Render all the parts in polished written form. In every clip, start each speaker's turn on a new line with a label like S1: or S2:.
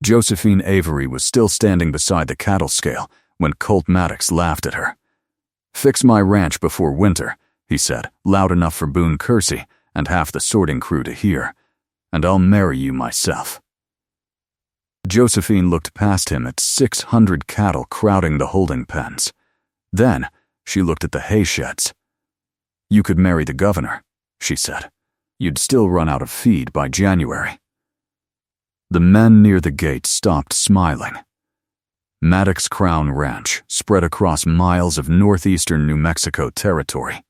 S1: Josephine Avery was still standing beside the cattle scale when Colt Maddox laughed at her. "Fix my ranch before winter," he said, loud enough for Boone Kersey and half the sorting crew to hear, "and I'll marry you myself." Josephine looked past him at 600 cattle crowding the holding pens. Then she looked at the hay sheds. "You could marry the governor," she said. "You'd still run out of feed by January." The men near the gate stopped smiling. Maddox Crown Ranch spread across miles of northeastern New Mexico territory.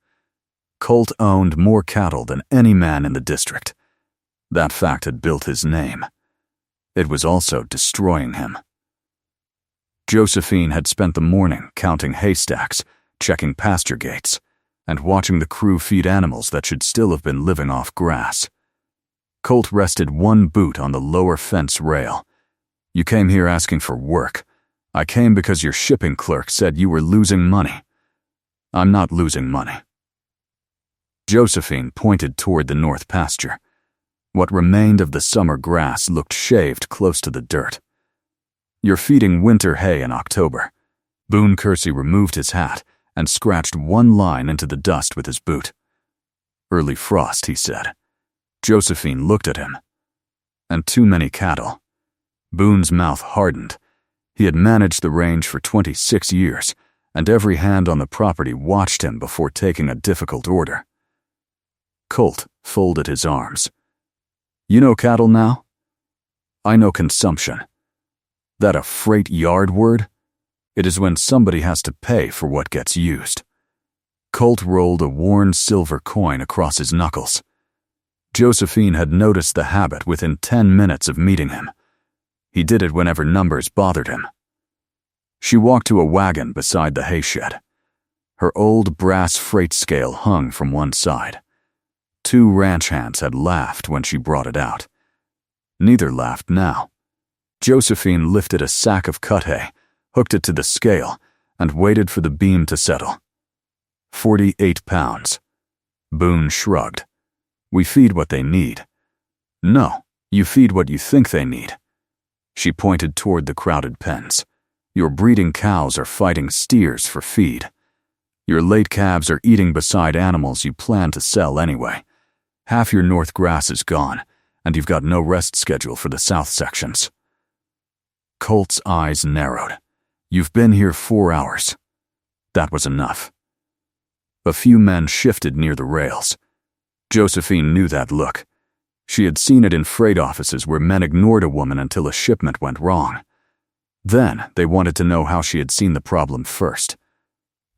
S1: Colt owned more cattle than any man in the district. That fact had built his name. It was also destroying him. Josephine had spent the morning counting haystacks, checking pasture gates, and watching the crew feed animals that should still have been living off grass. Colt rested one boot on the lower fence rail. "You came here asking for work. I came because your shipping clerk said you were losing money." "I'm not losing money." Josephine pointed toward the north pasture. What remained of the summer grass looked shaved close to the dirt. "You're feeding winter hay in October." Boone Kersey removed his hat and scratched one line into the dust with his boot. "Early frost," he said. Josephine looked at him. "And too many cattle." Boone's mouth hardened. He had managed the range for 26 years, and every hand on the property watched him before taking a difficult order. Colt folded his arms. "You know cattle now?" "I know consumption." "That a freight yard word? It is when somebody has to pay for what gets used." Colt rolled a worn silver coin across his knuckles. Josephine had noticed the habit within 10 minutes of meeting him. He did it whenever numbers bothered him. She walked to a wagon beside the hay shed. Her old brass freight scale hung from one side. 2 ranch hands had laughed when she brought it out. Neither laughed now. Josephine lifted a sack of cut hay, hooked it to the scale, and waited for the beam to settle. 48 pounds. Boone shrugged. "We feed what they need." "No, you feed what you think they need." She pointed toward the crowded pens. "Your breeding cows are fighting steers for feed. Your late calves are eating beside animals you plan to sell anyway. Half your north grass is gone, and you've got no rest schedule for the south sections." Colt's eyes narrowed. "You've been here 4 hours." That was enough. A few men shifted near the rails. Josephine knew that look. She had seen it in freight offices where men ignored a woman until a shipment went wrong. Then they wanted to know how she had seen the problem first.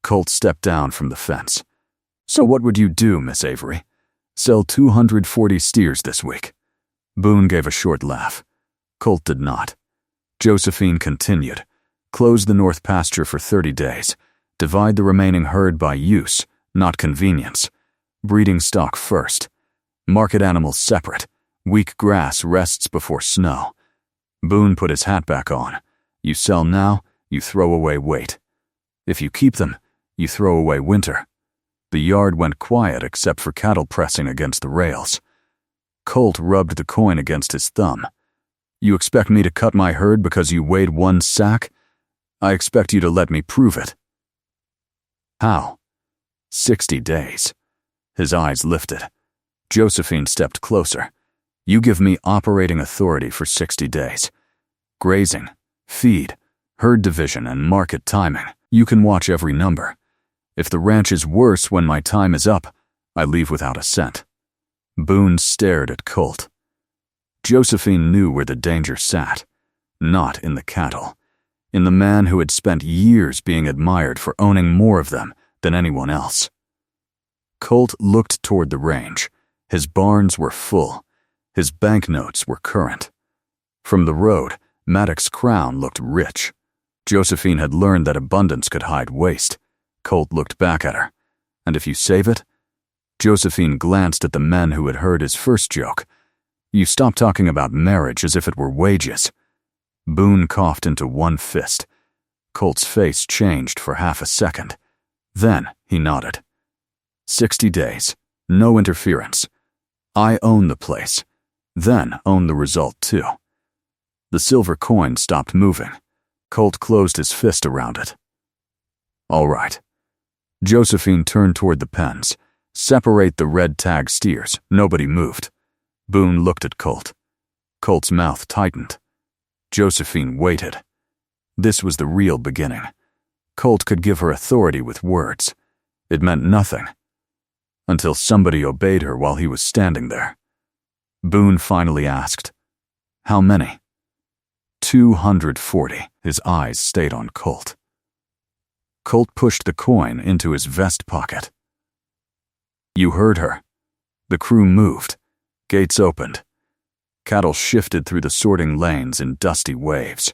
S1: Colt stepped down from the fence. "So what would you do, Miss Avery? Sell 240 steers this week?" Boone gave a short laugh. Colt did not. Josephine continued. "Close the north pasture for 30 days. Divide the remaining herd by use, not convenience. Breeding stock first. Market animals separate. Weak grass rests before snow." Boone put his hat back on. "You sell now, you throw away weight. If you keep them, you throw away winter." The yard went quiet except for cattle pressing against the rails. Colt rubbed the coin against his thumb. "You expect me to cut my herd because you weighed 1 sack? I expect you to let me prove it." "How?" 60 days. His eyes lifted. Josephine stepped closer. "You give me operating authority for 60 days. Grazing, feed, herd division, and market timing. You can watch every number. If the ranch is worse when my time is up, I leave without a cent." Boone stared at Colt. Josephine knew where the danger sat. Not in the cattle. In the man who had spent years being admired for owning more of them than anyone else. Colt looked toward the range. His barns were full. His banknotes were current. From the road, Maddox Crown looked rich. Josephine had learned that abundance could hide waste. Colt looked back at her. "And if you save it?" Josephine glanced at the men who had heard his first joke. "You stop talking about marriage as if it were wages." Boone coughed into one fist. Colt's face changed for half a second. Then he nodded. 60 days. No interference. I own the place. Then own the result too. The silver coin stopped moving. Colt closed his fist around it. All right. Josephine turned toward the pens. Separate the red tag steers. Nobody moved. Boone looked at Colt. Colt's mouth tightened. Josephine waited. This was the real beginning. Colt could give her authority with words. It meant nothing. Until somebody obeyed her while he was standing there. Boone finally asked, "How many?" 240. His eyes stayed on Colt. Colt pushed the coin into his vest pocket. You heard her. The crew moved. Gates opened. Cattle shifted through the sorting lanes in dusty waves.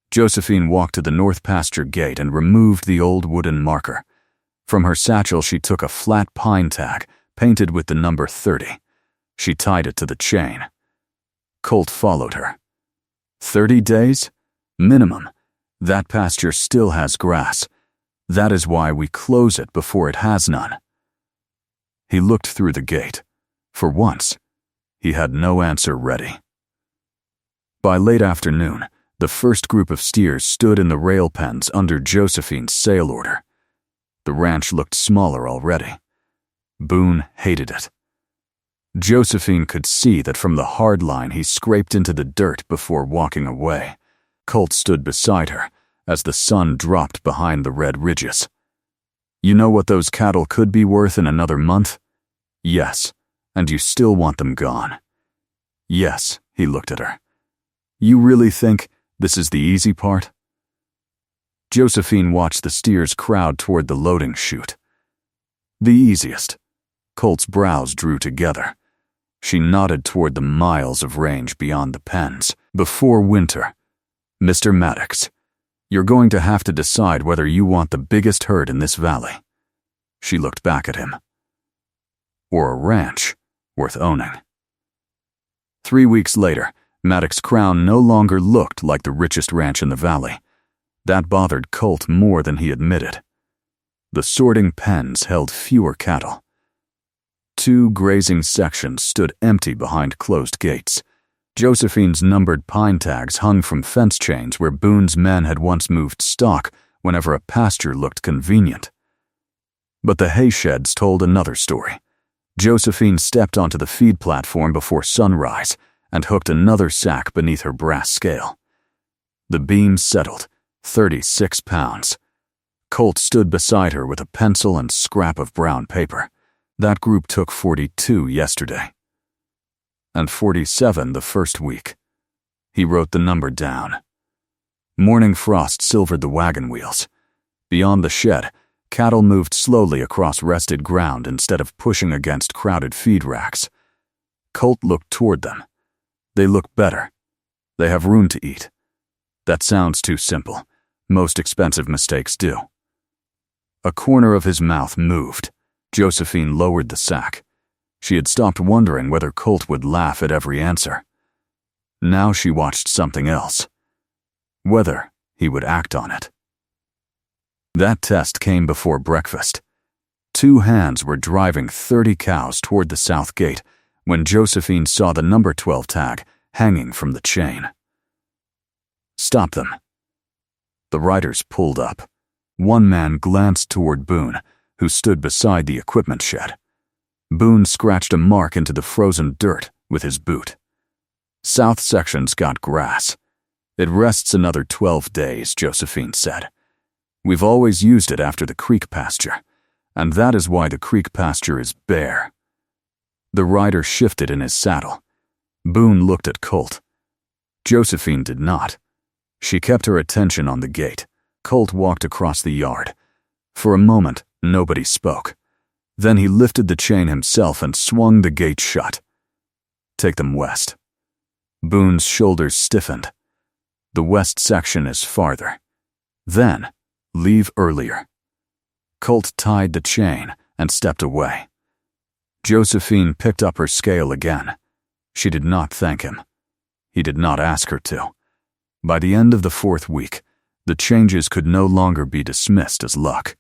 S1: Josephine walked to the north pasture gate and removed the old wooden marker. From her satchel she took a flat pine tag, painted with the number 30. She tied it to the chain. Colt followed her. 30 days? Minimum. That pasture still has grass. That is why we close it before it has none. He looked through the gate. For once, he had no answer ready. By late afternoon, the first group of steers stood in the rail pens under Josephine's sale order. The ranch looked smaller already. Boone hated it. Josephine could see that from the hard line he scraped into the dirt before walking away. Colt stood beside her as the sun dropped behind the red ridges. You know what those cattle could be worth in another month? Yes, and you still want them gone. Yes, he looked at her. You really think this is the easy part? Josephine watched the steers crowd toward the loading chute. The easiest. Colt's brows drew together. She nodded toward the miles of range beyond the pens. Before winter, Mr. Maddox, you're going to have to decide whether you want the biggest herd in this valley. She looked back at him. Or a ranch worth owning. 3 weeks later, Maddox Crown no longer looked like the richest ranch in the valley. That bothered Colt more than he admitted. The sorting pens held fewer cattle. 2 grazing sections stood empty behind closed gates. Josephine's numbered pine tags hung from fence chains where Boone's men had once moved stock whenever a pasture looked convenient. But the hay sheds told another story. Josephine stepped onto the feed platform before sunrise and hooked another sack beneath her brass scale. The beam settled, 36 pounds. Colt stood beside her with a pencil and scrap of brown paper. That group took 42 yesterday. And 47 the first week. He wrote the number down. Morning frost silvered the wagon wheels. Beyond the shed, cattle moved slowly across rested ground instead of pushing against crowded feed racks. Colt looked toward them. They look better. They have room to eat. That sounds too simple. Most expensive mistakes do. A corner of his mouth moved. Josephine lowered the sack. She had stopped wondering whether Colt would laugh at every answer. Now she watched something else. Whether he would act on it. That test came before breakfast. 2 hands were driving 30 cows toward the south gate when Josephine saw the number 12 tag hanging from the chain. Stop them. The riders pulled up. One man glanced toward Boone, who stood beside the equipment shed. Boone scratched a mark into the frozen dirt with his boot. South section's got grass. It rests another 12 days, Josephine said. We've always used it after the creek pasture, and that is why the creek pasture is bare. The rider shifted in his saddle. Boone looked at Colt. Josephine did not. She kept her attention on the gate. Colt walked across the yard. For a moment, nobody spoke. Then he lifted the chain himself and swung the gate shut. Take them west. Boone's shoulders stiffened. The west section is farther. Then, leave earlier. Colt tied the chain and stepped away. Josephine picked up her scale again. She did not thank him. He did not ask her to. By the end of the 4th week, the changes could no longer be dismissed as luck.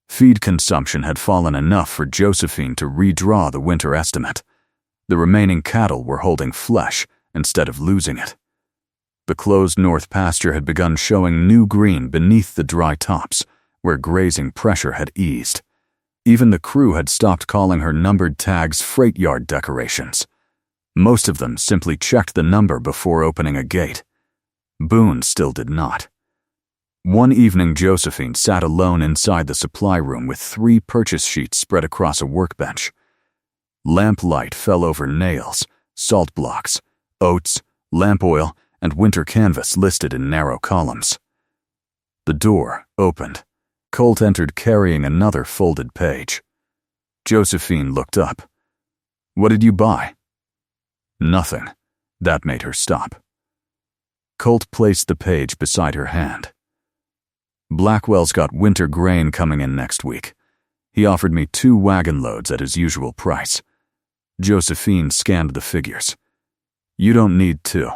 S1: Feed consumption had fallen enough for Josephine to redraw the winter estimate. The remaining cattle were holding flesh instead of losing it. The closed north pasture had begun showing new green beneath the dry tops, where grazing pressure had eased. Even the crew had stopped calling her numbered tags freight yard decorations. Most of them simply checked the number before opening a gate. Boone still did not. One evening, Josephine sat alone inside the supply room with 3 purchase sheets spread across a workbench. Lamplight fell over nails, salt blocks, oats, lamp oil, and winter canvas listed in narrow columns. The door opened. Colt entered carrying another folded page. Josephine looked up. "What did you buy?" "Nothing." That made her stop. Colt placed the page beside her hand. "Blackwell's got winter grain coming in next week. He offered me 2 wagon loads at his usual price." Josephine scanned the figures. "You don't need 2.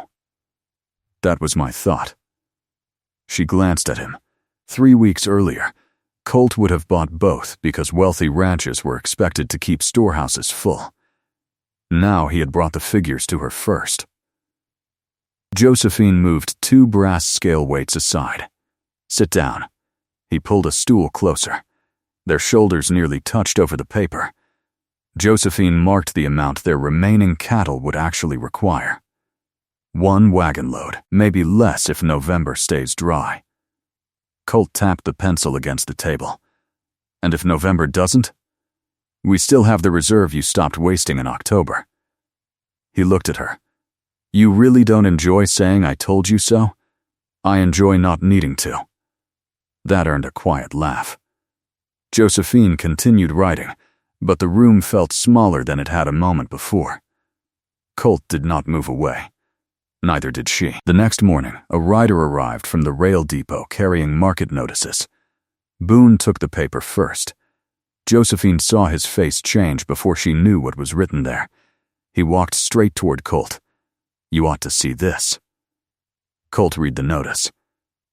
S1: "That was my thought." She glanced at him. 3 weeks earlier, Colt would have bought both because wealthy ranches were expected to keep storehouses full. Now he had brought the figures to her first. Josephine moved 2 brass scale weights aside. "Sit down." He pulled a stool closer. Their shoulders nearly touched over the paper. Josephine marked the amount their remaining cattle would actually require. 1 wagon load, maybe less if November stays dry. Colt tapped the pencil against the table. "And if November doesn't?" "We still have the reserve you stopped wasting in October." He looked at her. "You really don't enjoy saying I told you so?" "I enjoy not needing to." That earned a quiet laugh. Josephine continued writing, but the room felt smaller than it had a moment before. Colt did not move away. Neither did she. The next morning, a rider arrived from the rail depot carrying market notices. Boone took the paper first. Josephine saw his face change before she knew what was written there. He walked straight toward Colt. "You ought to see this." Colt read the notice.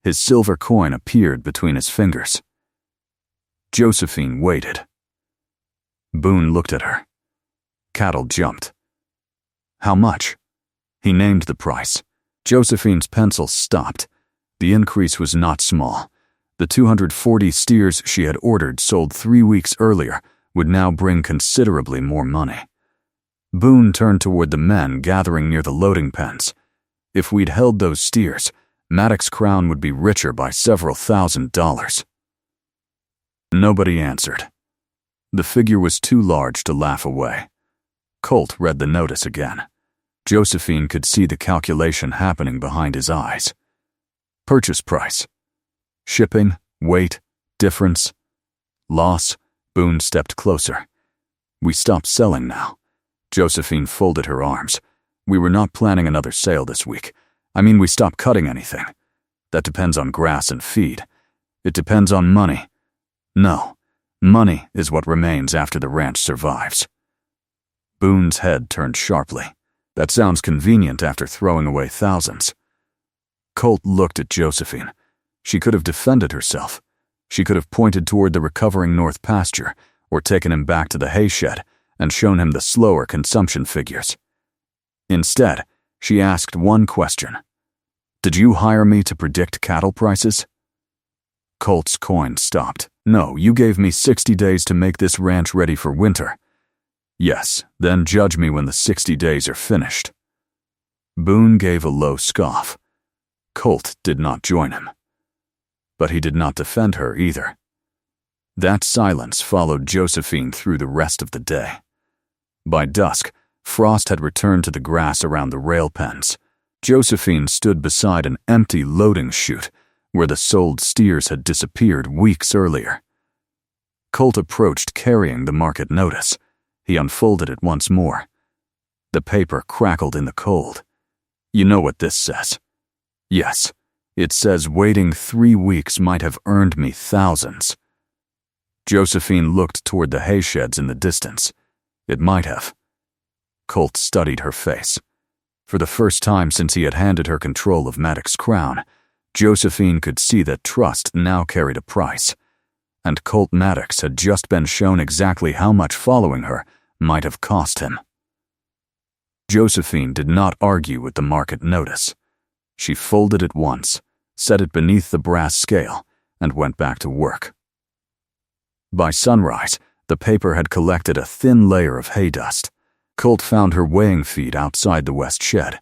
S1: His silver coin appeared between his fingers. Josephine waited. Boone looked at her. Cattle jumped. "How much?" He named the price. Josephine's pencil stopped. The increase was not small. The 240 steers she had ordered, sold 3 weeks earlier, would now bring considerably more money. Boone turned toward the men gathering near the loading pens. If we'd held those steers, Maddox Crown would be richer by several $1,000s. Nobody answered. The figure was too large to laugh away. Colt read the notice again. Josephine could see the calculation happening behind his eyes. Purchase price. Shipping, weight, difference. Loss. Boone stepped closer. "We stopped selling now." Josephine folded her arms. "We were not planning another sale this week. I mean, we stopped cutting anything. That depends on grass and feed. It depends on money. No, money is what remains after the ranch survives." Boone's head turned sharply. "That sounds convenient after throwing away thousands." Colt looked at Josephine. She could have defended herself. She could have pointed toward the recovering north pasture or taken him back to the hay shed and shown him the slower consumption figures. Instead, she asked one question. "Did you hire me to predict cattle prices?" Colt's coin stopped. "No, you gave me 60 days to make this ranch ready for winter." "Yes, then judge me when the 60 days are finished." Boone gave a low scoff. Colt did not join him. But he did not defend her either. That silence followed Josephine through the rest of the day. By dusk, frost had returned to the grass around the rail pens. Josephine stood beside an empty loading chute where the sold steers had disappeared weeks earlier. Colt approached carrying the market notice. He unfolded it once more. The paper crackled in the cold. "You know what this says?" "Yes. It says waiting 3 weeks might have earned me thousands." Josephine looked toward the hay sheds in the distance. "It might have." Colt studied her face. For the first time since he had handed her control of Maddox Crown, Josephine could see that trust now carried a price, and Colt Maddox had just been shown exactly how much following her might have cost him. Josephine did not argue with the market notice. She folded it once, set it beneath the brass scale, and went back to work. By sunrise, the paper had collected a thin layer of hay dust. Colt found her weighing feed outside the west shed.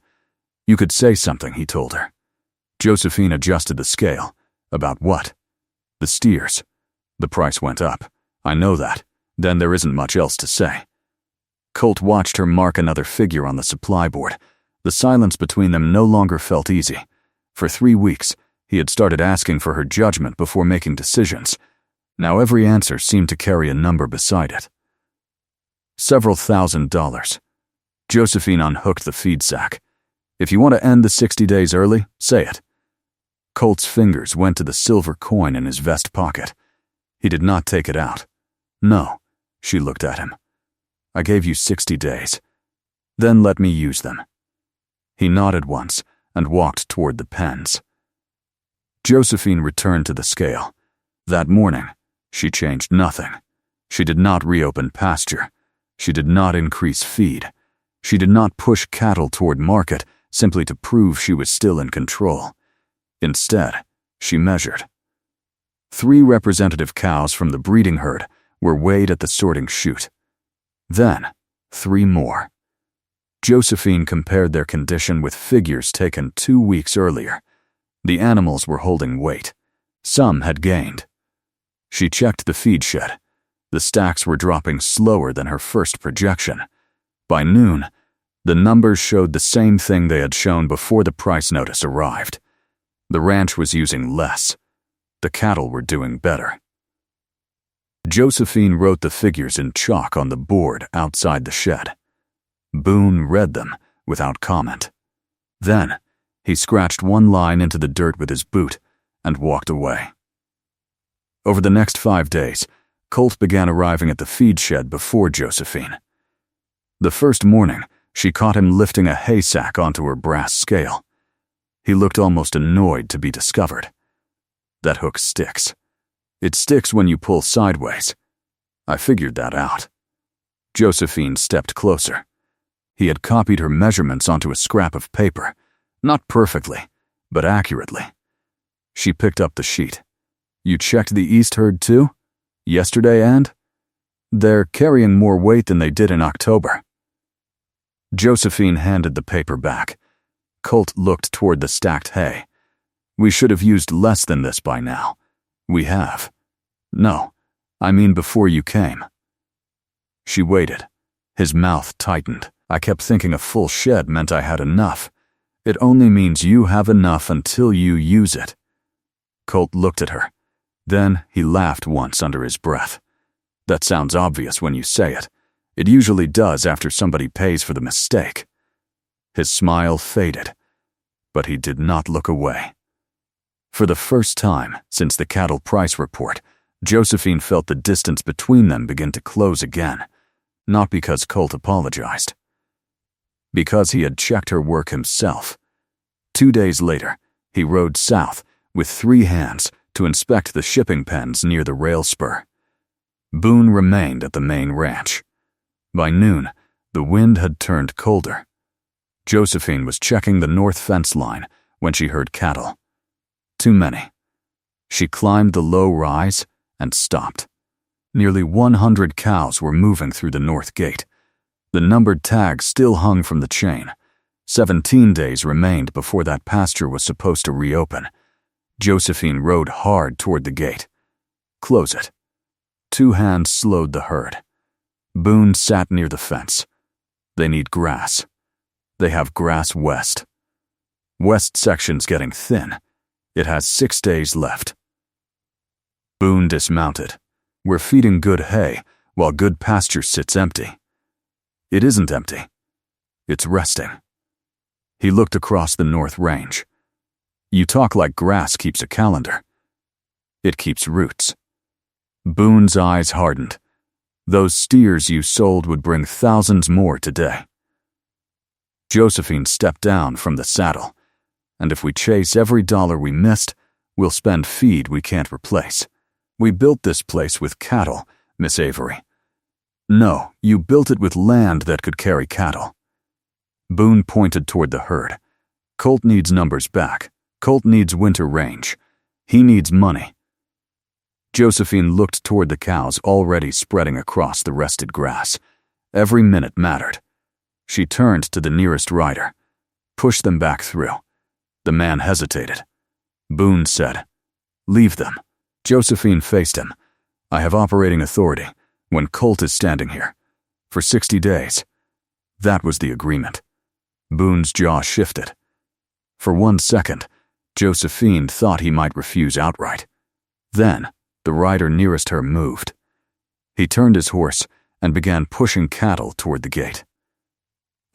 S1: "You could say something," he told her. Josephine adjusted the scale. "About what?" "The steers. The price went up. I know that. Then there isn't much else to say." Colt watched her mark another figure on the supply board. The silence between them no longer felt easy. For 3 weeks, he had started asking for her judgment before making decisions. Now every answer seemed to carry a number beside it. Several $1,000s. Josephine unhooked the feed sack. "If you want to end the 60 days early, say it." Colt's fingers went to the silver coin in his vest pocket. He did not take it out. "No," she looked at him. "I gave you 60 days. Then let me use them." He nodded once and walked toward the pens. Josephine returned to the scale. That morning, she changed nothing. She did not reopen pasture. She did not increase feed. She did not push cattle toward market simply to prove she was still in control. Instead, she measured. 3 representative cows from the breeding herd were weighed at the sorting chute. Then, 3 more. Josephine compared their condition with figures taken 2 weeks earlier. The animals were holding weight. Some had gained. She checked the feed shed. The stacks were dropping slower than her first projection. By noon, the numbers showed the same thing they had shown before the price notice arrived. The ranch was using less. The cattle were doing better. Josephine wrote the figures in chalk on the board outside the shed. Boone read them without comment. Then, he scratched one line into the dirt with his boot and walked away. Over the next 5 days, Colt began arriving at the feed shed before Josephine. The first morning, she caught him lifting a hay sack onto her brass scale. He looked almost annoyed to be discovered. "That hook sticks. It sticks when you pull sideways. I figured that out." Josephine stepped closer. He had copied her measurements onto a scrap of paper, not perfectly, but accurately. She picked up the sheet. "You checked the east herd too? Yesterday and? They're carrying more weight than they did in October." Josephine handed the paper back. Colt looked toward the stacked hay. "We should have used less than this by now. We have. No, I mean before you came." She waited. His mouth tightened. "I kept thinking a full shed meant I had enough. It only means you have enough until you use it." Colt looked at her. Then he laughed once under his breath. "That sounds obvious when you say it. It usually does after somebody pays for the mistake." His smile faded, but he did not look away. For the first time since the cattle price report, Josephine felt the distance between them begin to close again, not because Colt apologized. Because he had checked her work himself. 2 days later, he rode south with 3 hands to inspect the shipping pens near the rail spur. Boone remained at the main ranch. By noon, the wind had turned colder. Josephine was checking the north fence line when she heard cattle. Too many. She climbed the low rise and stopped. Nearly 100 cows were moving through the north gate. The numbered tag still hung from the chain. 17 days remained before that pasture was supposed to reopen. Josephine rode hard toward the gate. "Close it." 2 hands slowed the herd. Boone sat near the fence. "They need grass. They have grass west. West section's getting thin. It has 6 days left." Boone dismounted. "We're feeding good hay while good pasture sits empty." "It isn't empty. It's resting." He looked across the north range. "You talk like grass keeps a calendar. It keeps roots." Boone's eyes hardened. "Those steers you sold would bring thousands more today." Josephine stepped down from the saddle. "And if we chase every dollar we missed, we'll spend feed we can't replace. We built this place with cattle, Miss Avery." "No, you built it with land that could carry cattle." Boone pointed toward the herd. Colt needs numbers back. Colt needs winter range. He needs money. Josephine looked toward the cows already spreading across the rested grass. Every minute mattered. She turned to the nearest rider. Push them back through. The man hesitated. Boone said, "Leave them." Josephine faced him. "I have operating authority when Colt is standing here. For 60 days. That was the agreement." Boone's jaw shifted. For 1 second, Josephine thought he might refuse outright. Then, the rider nearest her moved. He turned his horse and began pushing cattle toward the gate.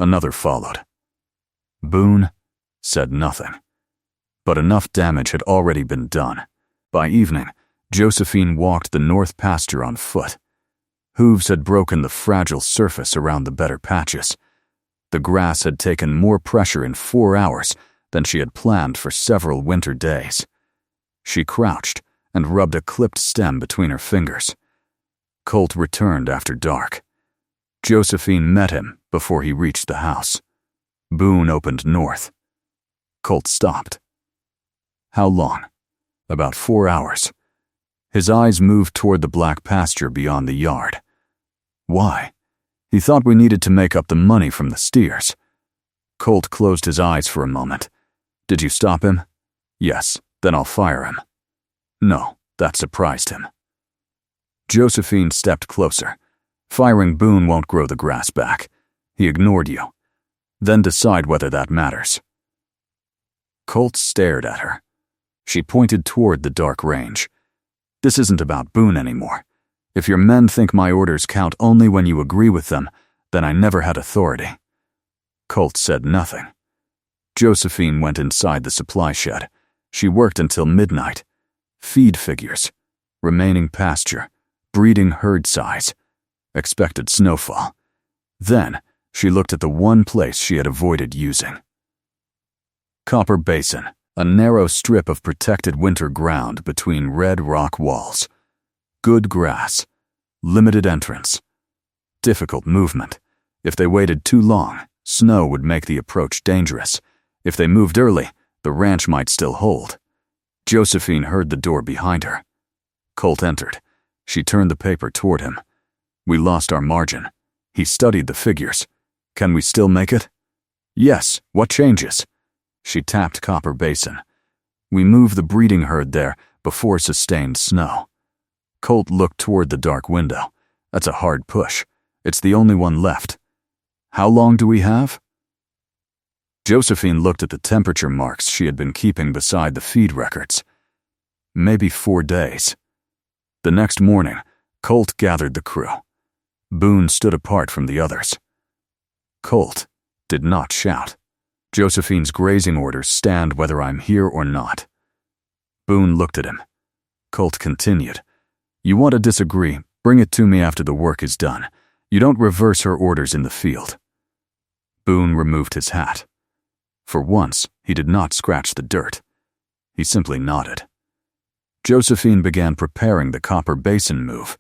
S1: Another followed. Boone said nothing. But enough damage had already been done. By evening, Josephine walked the north pasture on foot. Hooves had broken the fragile surface around the better patches. The grass had taken more pressure in 4 hours than she had planned for several winter days. She crouched and rubbed a clipped stem between her fingers. Colt returned after dark. Josephine met him before he reached the house. Boone opened north. Colt stopped. "How long?" "About 4 hours." His eyes moved toward the black pasture beyond the yard. "Why?" "He thought we needed to make up the money from the steers." Colt closed his eyes for a moment. "Did you stop him?" "Yes, then I'll fire him." "No," that surprised him. Josephine stepped closer. "Firing Boone won't grow the grass back. He ignored you. Then decide whether that matters." Colt stared at her. She pointed toward the dark range. "This isn't about Boone anymore. If your men think my orders count only when you agree with them, then I never had authority." Colt said nothing. Josephine went inside the supply shed. She worked until midnight. Feed figures. Remaining pasture. Breeding herd size. Expected snowfall. Then, she looked at the one place she had avoided using. Copper Basin, a narrow strip of protected winter ground between red rock walls. Good grass. Limited entrance. Difficult movement. If they waited too long, snow would make the approach dangerous. If they moved early, the ranch might still hold. Josephine heard the door behind her. Colt entered. She turned the paper toward him. "We lost our margin." He studied the figures. "Can we still make it?" "Yes, what changes?" She tapped Copper Basin. "We moved the breeding herd there before sustained snow." Colt looked toward the dark window. "That's a hard push. It's the only one left." "How long do we have?" Josephine looked at the temperature marks she had been keeping beside the feed records. "Maybe 4 days." The next morning, Colt gathered the crew. Boone stood apart from the others. Colt did not shout. "Josephine's grazing orders stand whether I'm here or not." Boone looked at him. Colt continued. "You want to disagree, bring it to me after the work is done. You don't reverse her orders in the field." Boone removed his hat. For once, he did not scratch the dirt. He simply nodded. Josephine began preparing the Copper Basin move.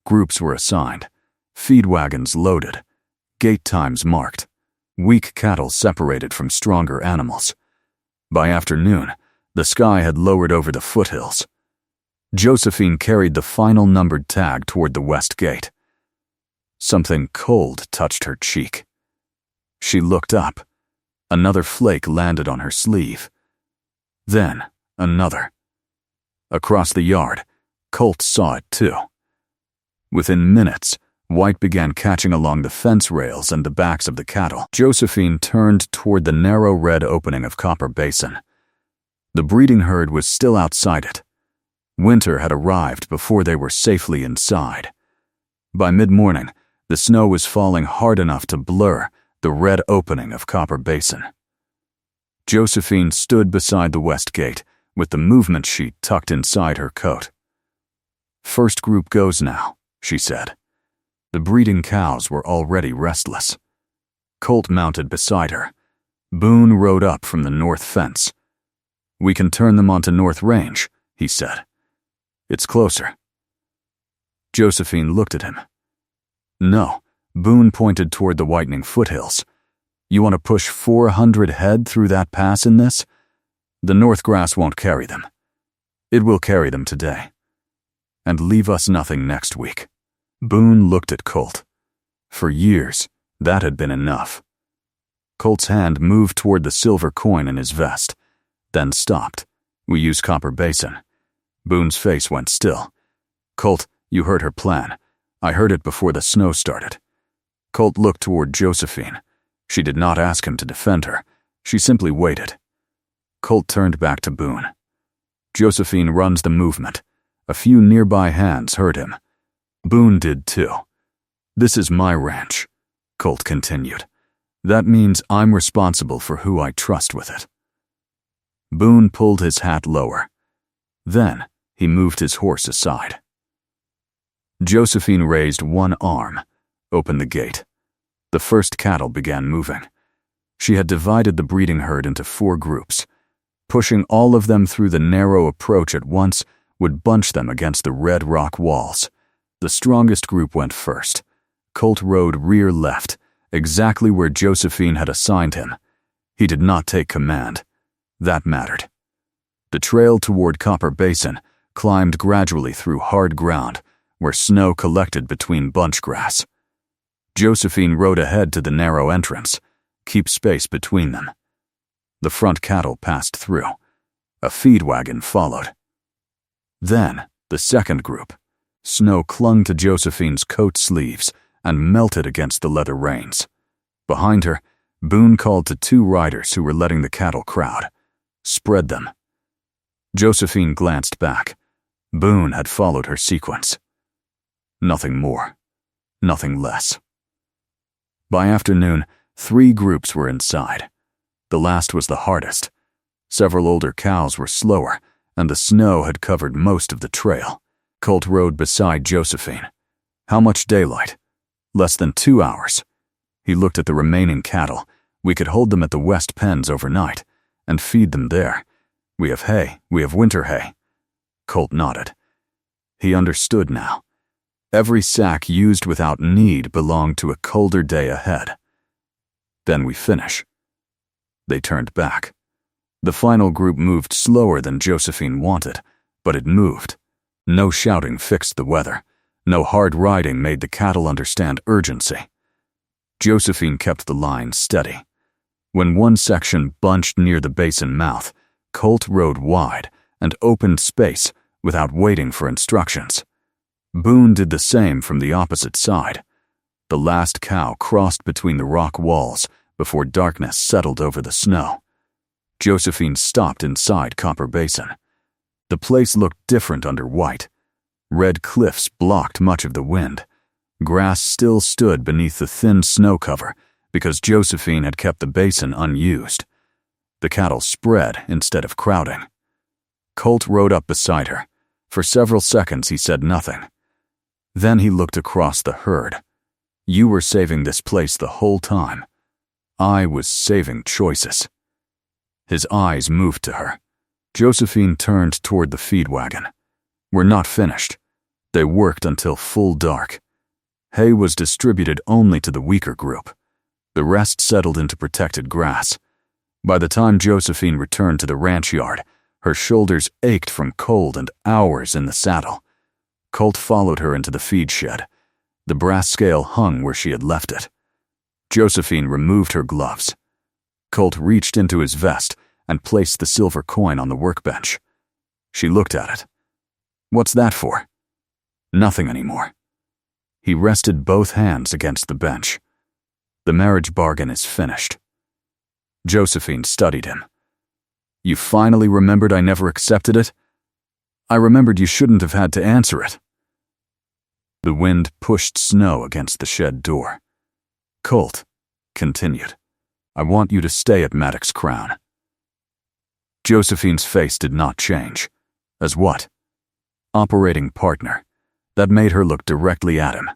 S1: Groups were assigned. Feed wagons loaded. Gate times marked. Weak cattle separated from stronger animals. By afternoon, the sky had lowered over the foothills. Josephine carried the final numbered tag toward the west gate. Something cold touched her cheek. She looked up. Another flake landed on her sleeve. Then, another. Across the yard, Colt saw it too. Within minutes, white began catching along the fence rails and the backs of the cattle. Josephine turned toward the narrow red opening of Copper Basin. The breeding herd was still outside it. Winter had arrived before they were safely inside. By mid-morning, the snow was falling hard enough to blur the red opening of Copper Basin. Josephine stood beside the west gate with the movement sheet tucked inside her coat. "First group goes now," she said. The breeding cows were already restless. Colt mounted beside her. Boone rode up from the north fence. "We can turn them onto North Range," he said. "It's closer." Josephine looked at him. "No," Boone pointed toward the whitening foothills. You want to push 400 head through that pass in this? The north grass won't carry them. It will carry them today. And leave us nothing next week." Boone looked at Colt. For years, that had been enough. Colt's hand moved toward the silver coin in his vest, then stopped. "We use Copper Basin." Boone's face went still. "Colt, you heard her plan. I heard it before the snow started." Colt looked toward Josephine. She did not ask him to defend her. She simply waited. Colt turned back to Boone. "Josephine runs the movement." A few nearby hands heard him. Boone did too. "This is my ranch," Colt continued. "That means I'm responsible for who I trust with it." Boone pulled his hat lower. Then he moved his horse aside. Josephine raised one arm, opened the gate. The first cattle began moving. She had divided the breeding herd into 4 groups. Pushing all of them through the narrow approach at once would bunch them against the red rock walls. The strongest group went first. Colt rode rear left, exactly where Josephine had assigned him. He did not take command. That mattered. The trail toward Copper Basin climbed gradually through hard ground where snow collected between bunch grass. Josephine rode ahead to the narrow entrance, keep space between them. The front cattle passed through. A feed wagon followed. Then, the second group. Snow clung to Josephine's coat sleeves and melted against the leather reins. Behind her, Boone called to 2 riders who were letting the cattle crowd. "Spread them." Josephine glanced back. Boone had followed her sequence. Nothing more. Nothing less. By afternoon, 3 groups were inside. The last was the hardest. Several older cows were slower, and the snow had covered most of the trail. Colt rode beside Josephine. "How much daylight?" "Less than 2 hours." He looked at the remaining cattle. "We could hold them at the west pens overnight and feed them there. We have hay. We have winter hay." Colt nodded. He understood now. Every sack used without need belonged to a colder day ahead. "Then we finish." They turned back. The final group moved slower than Josephine wanted, but it moved. No shouting fixed the weather. No hard riding made the cattle understand urgency. Josephine kept the line steady. When one section bunched near the basin mouth, Colt rode wide and opened space without waiting for instructions. Boone did the same from the opposite side. The last cow crossed between the rock walls before darkness settled over the snow. Josephine stopped inside Copper Basin. The place looked different under white. Red cliffs blocked much of the wind. Grass still stood beneath the thin snow cover because Josephine had kept the basin unused. The cattle spread instead of crowding. Colt rode up beside her. For several seconds he said nothing. Then he looked across the herd. "You were saving this place the whole time. I was saving choices." His eyes moved to her. Josephine turned toward the feed wagon. "We're not finished." They worked until full dark. Hay was distributed only to the weaker group. The rest settled into protected grass. By the time Josephine returned to the ranch yard, her shoulders ached from cold and hours in the saddle. Colt followed her into the feed shed. The brass scale hung where she had left it. Josephine removed her gloves. Colt reached into his vest and placed the silver coin on the workbench. She looked at it. "What's that for?" "Nothing anymore." He rested both hands against the bench. "The marriage bargain is finished." Josephine studied him. "You finally remembered I never accepted it?" "I remembered you shouldn't have had to answer it." The wind pushed snow against the shed door. "Colt," continued, "I want you to stay at Maddox Crown." Josephine's face did not change. As what? Operating partner. That made her look directly at him.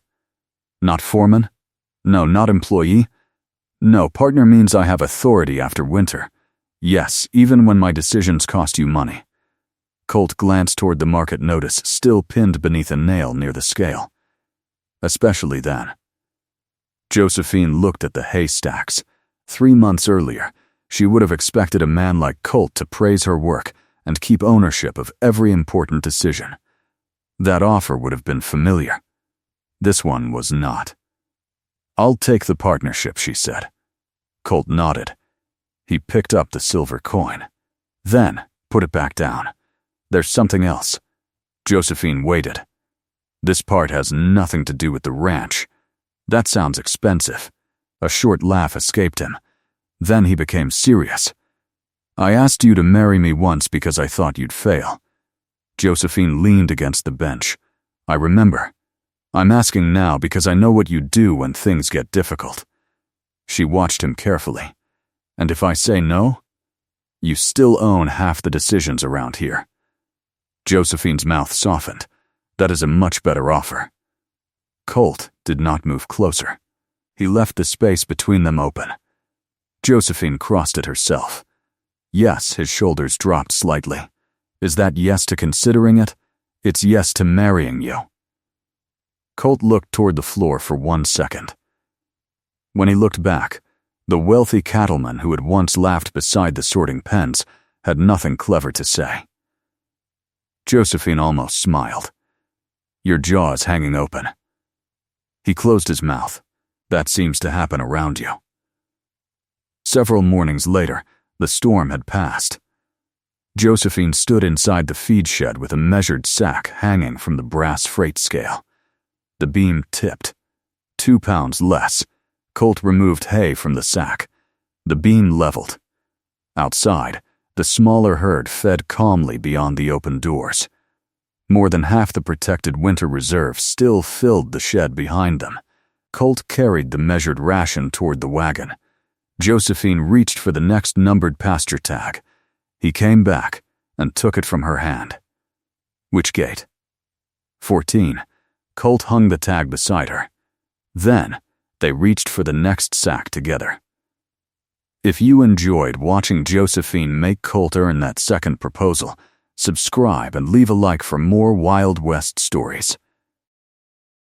S1: "Not foreman? No, not employee? No, partner means I have authority after winter. Yes, even when my decisions cost you money." Colt glanced toward the market notice still pinned beneath a nail near the scale. "Especially then." Josephine looked at the haystacks. 3 months earlier, she would have expected a man like Colt to praise her work and keep ownership of every important decision. That offer would have been familiar. This one was not. "I'll take the partnership," she said. Colt nodded. He picked up the silver coin. "Then, put it back down. There's something else." Josephine waited. "This part has nothing to do with the ranch." "That sounds expensive." A short laugh escaped him. Then he became serious. "I asked you to marry me once because I thought you'd fail." Josephine leaned against the bench. "I remember. I'm asking now because I know what you do when things get difficult." She watched him carefully. "And if I say no? You still own half the decisions around here." Josephine's mouth softened. "That is a much better offer." Colt did not move closer. He left the space between them open. Josephine crossed it herself. "Yes," his shoulders dropped slightly. "Is that yes to considering it? It's yes to marrying you." Colt looked toward the floor for 1 second. When he looked back, the wealthy cattleman who had once laughed beside the sorting pens had nothing clever to say. Josephine almost smiled. "Your jaw's hanging open." He closed his mouth. "That seems to happen around you." Several mornings later, the storm had passed. Josephine stood inside the feed shed with a measured sack hanging from the brass freight scale. The beam tipped. 2 pounds less. Colt removed hay from the sack. The beam leveled. Outside, the smaller herd fed calmly beyond the open doors. More than half the protected winter reserve still filled the shed behind them. Colt carried the measured ration toward the wagon. Josephine reached for the next numbered pasture tag. He came back and took it from her hand. "Which gate?" 14. Colt hung the tag beside her. Then, they reached for the next sack together. If you enjoyed watching Josephine make Colt earn that second proposal, subscribe and leave a like for more Wild West stories.